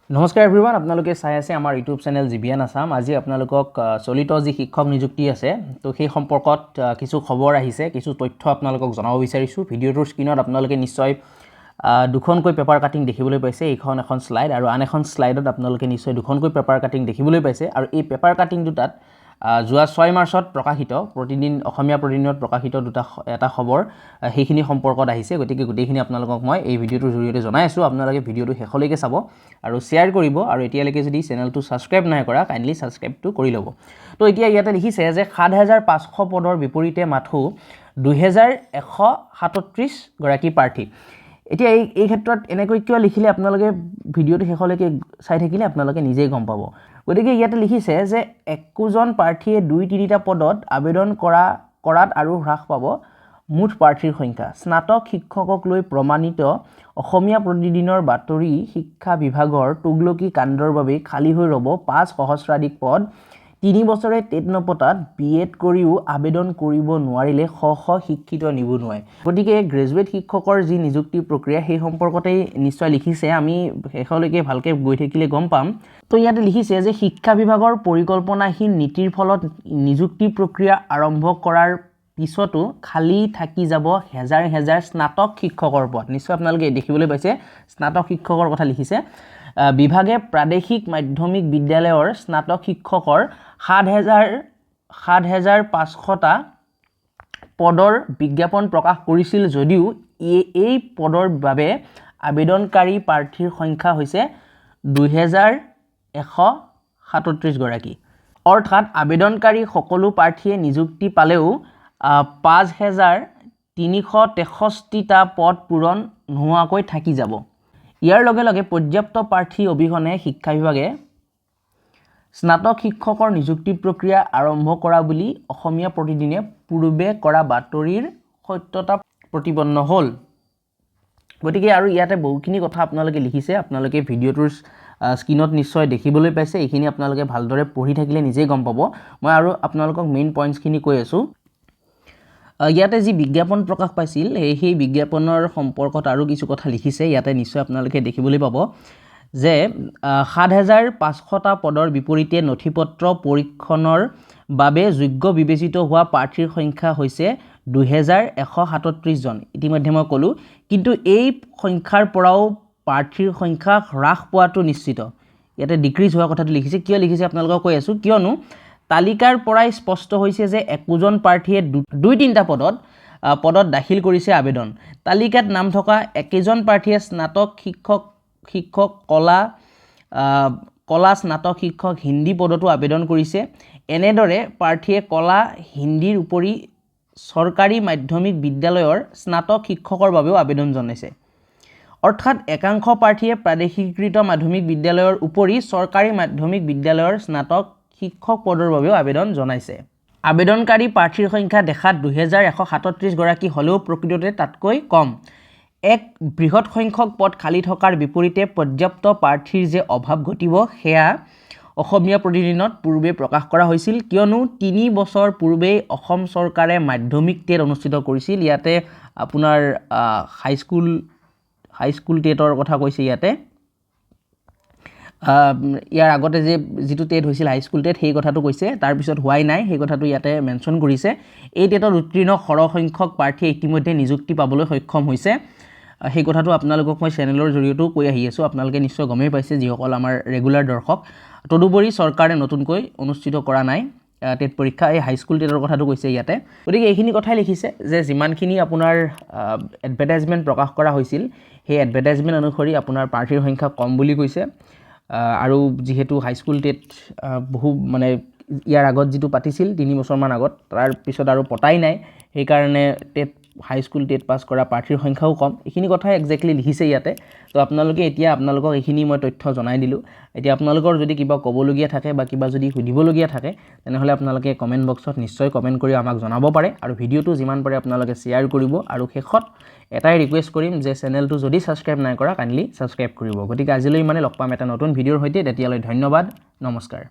নমস্কাৰ এভৰিৱান, আপোনালোকে চাই আছে আমাৰ ইউটিউব চেনেল জিবিয়ান আসাম। আজি আপোনালোকক চলিত যি শিক্ষক নিযুক্তি আছে তো সেই সম্পৰ্কত কিছু খবৰ আহিছে, কিছু তথ্য আপোনালোকক জনাব বিচাৰিছোঁ। ভিডিঅ'টোৰ স্ক্ৰীনত আপোনালোকে নিশ্চয় দুখনকৈ পেপাৰ কাটিং দেখিবলৈ পাইছে। এইখন এখন শ্লাইড আৰু আন এখন শ্লাইডত আপোনালোকে নিশ্চয় দুখনকৈ পেপাৰ কাটিং দেখিবলৈ পাইছে। আৰু এই পেপাৰ কাটিং দুটাত যোৱা 6 মাৰ্চত প্ৰকাশিত প্ৰতিদিন অসমীয়া প্ৰতিদিনত প্ৰকাশিত এটা খবৰ সেইখিনি সম্পৰ্কত আহিছে। গতিকে গোটেইখিনি আপোনালোকক মই এই ভিডিঅ'টোৰ জৰিয়তে জনাই আছোঁ। আপোনালোকে ভিডিঅ'টো শেষলৈকে চাব আৰু শ্বেয়াৰ কৰিব, আৰু এতিয়ালৈকে যদি চেনেলটো ছাবস্ক্ৰাইব নাই কৰা কাইণ্ডলি ছাবস্ক্ৰাইবটো কৰি ল'ব। তো এতিয়া ইয়াতে লিখিছে যে ৭,৫০০ পদৰ বিপৰীতে মাথো ২,১৩৭ গৰাকী প্ৰাৰ্থী। এতিয়া এই ক্ষেত্ৰত এনেকৈ কিয় লিখিলে আপোনালোকে ভিডিঅ'টো শেষলৈকে চাই থাকিলে আপোনালোকে নিজেই গম পাব। গতিকে ইয়াতে লিখিছে যে 21 জন প্ৰাৰ্থীয়ে 2-3টা পদত আবেদন কৰাত আৰু হ্ৰাস পাব মুঠ প্ৰাৰ্থীৰ সংখ্যা। স্নাতক শিক্ষকক লৈ প্ৰমাণিত অসমীয়া প্ৰতিদিনৰ বাতৰি শিক্ষা বিভাগৰ তুগলকি কাণ্ডৰ বাবে খালী হৈ ৰ'ব 5 সহস্ৰাধিক পদ। 3 বছৰে টেট নপতাত BEd কৰিও আবেদন কৰিব নোৱাৰিলে শ শ শিক্ষিত নিবনুৱাই। গতিকে গ্ৰেজুৱেট শিক্ষকৰ যি নিযুক্তি প্ৰক্ৰিয়া সেই সম্পৰ্কতেই নিশ্চয় লিখিছে। আমি শেষলৈকে ভালকৈ গৈ থাকিলে গম পাম। তো ইয়াতে লিখিছে যে শিক্ষা বিভাগৰ পৰিকল্পনাহীন নীতিৰ ফলত নিযুক্তি প্ৰক্ৰিয়া আৰম্ভ কৰাৰ পিছতো খালী থাকি যাব হেজাৰ হেজাৰ স্নাতক শিক্ষকৰ পদ। নিশ্চয় আপোনালোকে দেখিবলৈ পাইছে স্নাতক শিক্ষকৰ কথা লিখিছে। বিভাগে প্ৰাদেশিক মাধ্যমিক বিদ্যালয়ৰ স্নাতক শিক্ষকৰ ৭,৫০০টা পদৰ বিজ্ঞাপন প্ৰকাশ কৰিছিল যদিও এই পদৰ বাবে আবেদনকাৰী প্ৰাৰ্থীৰ সংখ্যা হৈছে ২,১৩৭ গৰাকী। অৰ্থাৎ আবেদনকাৰী সকলো প্ৰাৰ্থীয়ে নিযুক্তি পালেও ৫,৩৬৩টা পদ পূৰণ নোহোৱাকৈ থাকি যাব। ইয়াৰ লগে লগে পৰ্যাপ্ত প্ৰাৰ্থী অবিহনে শিক্ষা বিভাগে স্নাতক শিক্ষকৰ নিযুক্তি প্ৰক্ৰিয়া আৰম্ভ কৰা বুলি অসমীয়া প্ৰতিদিনে পূৰ্বে কৰা বাতৰিৰ সত্যতা প্ৰতিপন্ন হ'ল। গতিকে আৰু ইয়াতে বহুখিনি কথা আপোনালোকে লিখিছে, আপোনালোকে ভিডিঅ'টোৰ স্ক্ৰীনত নিশ্চয় দেখিবলৈ পাইছে। এইখিনি আপোনালোকে ভালদৰে পঢ়ি থাকিলে নিজেই গম পাব। মই আৰু আপোনালোকক মেইন পইণ্টছখিনি কৈ আছোঁ। ইয়াতে যি বিজ্ঞাপন প্ৰকাশ পাইছিল সেই বিজ্ঞাপনৰ সম্পৰ্কত আৰু কিছু কথা লিখিছে। ইয়াতে নিশ্চয় আপোনালোকে দেখিবলৈ পাব যে ৭,৫০০টা পদৰ বিপৰীতে নথিপত্ৰ পৰীক্ষণৰ বাবে যোগ্য বিবেচিত হোৱা প্ৰাৰ্থীৰ সংখ্যা হৈছে ২,১৩৭ জন। ইতিমধ্যে মই ক'লোঁ, কিন্তু এই সংখ্যাৰ পৰাও প্ৰাৰ্থীৰ সংখ্যা হ্ৰাস পোৱাটো নিশ্চিত। ইয়াতে ডিক্ৰিজ হোৱা কথাটো লিখিছে। কিয় লিখিছে আপোনালোকক কৈ আছোঁ। কিয়নো তালিকাৰ পৰাই স্পষ্ট হৈছে যে 21 জন প্ৰাৰ্থীয়ে 2-3টা পদত দাখিল কৰিছে আবেদন। তালিকাত নাম থকা একেজন প্ৰাৰ্থীয়ে স্নাতক শিক্ষক কলা স্নাতক শিক্ষক হিন্দী পদতো আবেদন কৰিছে। এনেদৰে প্ৰাৰ্থীয়ে কলা হিন্দীৰ উপৰি চৰকাৰী মাধ্যমিক বিদ্যালয়ৰ স্নাতক শিক্ষকৰ বাবেও আবেদন জনাইছে। অৰ্থাৎ একাংশ প্ৰাৰ্থীয়ে প্ৰাদেশিকৃত মাধ্যমিক বিদ্যালয়ৰ উপৰি চৰকাৰী মাধ্যমিক বিদ্যালয়ৰ স্নাতক শিক্ষক পদৰ বাবেও আবেদন জনাইছে। আবেদনকাৰী প্ৰাৰ্থীৰ সংখ্যা দেখাত ২,১৩৭ গৰাকী হ'লেও প্ৰকৃততে তাতকৈ কম। এক বৃহৎ সংখ্যক পদ খালী থকাৰ বিপৰীতে পৰ্যাপ্ত প্ৰাৰ্থীৰ যে অভাৱ ঘটিব সেয়া অসমীয়া প্ৰতিদিনত পূৰ্বে প্ৰকাশ কৰা হৈছিল। কিয়নো 3 বছৰ পূৰ্বেই অসম চৰকাৰে মাধ্যমিক টেট অনুষ্ঠিত কৰিছিল। ইয়াতে আপোনাৰ হাইস্কুল টেটৰ কথা কৈছে। ইয়াতে ইয়াৰ আগতে যিটো টেট হৈছিল হাইস্কুল টেট সেই কথাটো কৈছে, তাৰপিছত হোৱাই নাই সেই কথাটো ইয়াতে মেনশ্যন কৰিছে। এই টেটত উত্তীৰ্ণ সৰহ সংখ্যক প্ৰাৰ্থীয়ে ইতিমধ্যে নিযুক্তি পাবলৈ সক্ষম হৈছে। সেই কথাটো আপোনালোকক মই চেনেলৰ জৰিয়তেও কৈ আহি আছোঁ। আপোনালোকে নিশ্চয় গমেই পাইছে যিসকল আমাৰ ৰেগুলাৰ দৰ্শক। তদুপৰি চৰকাৰে নতুনকৈ অনুষ্ঠিত কৰা নাই টেট পৰীক্ষা, এই হাইস্কুল টেটৰ কথাটো কৈছে ইয়াতে। গতিকে এইখিনি কথাই লিখিছে যে যিমানখিনি আপোনাৰ এডভাৰটাইজমেণ্ট প্ৰকাশ কৰা হৈছিল সেই এডভাৰটাইজমেণ্ট অনুসৰি আপোনাৰ প্ৰাৰ্থীৰ সংখ্যা কম বুলি কৈছে। আৰু যিহেতু হাইস্কুল টেট মানে ইয়াৰ আগত যিটো পাতিছিল 3 বছৰমান আগত, তাৰ পিছত আৰু পতাই নাই, সেইকাৰণে হাইস্কুল টেট পাছ কৰা প্ৰাৰ্থীৰ সংখ্যাও কম। এইখিনি কথাই একজেক্টলি লিখিছে ইয়াতে। তো আপোনালোকক এইখিনি মই তথ্য জনাই দিলোঁ। এতিয়া আপোনালোকৰ যদি কিবা ক'বলগীয়া থাকে বা কিবা যদি সুধিবলগীয়া থাকে তেনেহ'লে আপোনালোকে কমেণ্ট বক্সত নিশ্চয় কমেণ্ট কৰি আমাক জনাব পাৰে, আৰু ভিডিঅ'টো যিমান পাৰে আপোনালোকে শ্বেয়াৰ কৰিব। আৰু শেষত এটাই ৰিকুৱেষ্ট কৰিম যে চেনেলটো যদি ছাবস্ক্ৰাইব নাই কৰা কাইণ্ডলি ছাবস্ক্ৰাইব কৰিব। গতিকে আজিলৈ লগ পাম এটা নতুন ভিডিঅ'ৰ সৈতে। তেতিয়ালৈ ধন্যবাদ, নমস্কাৰ।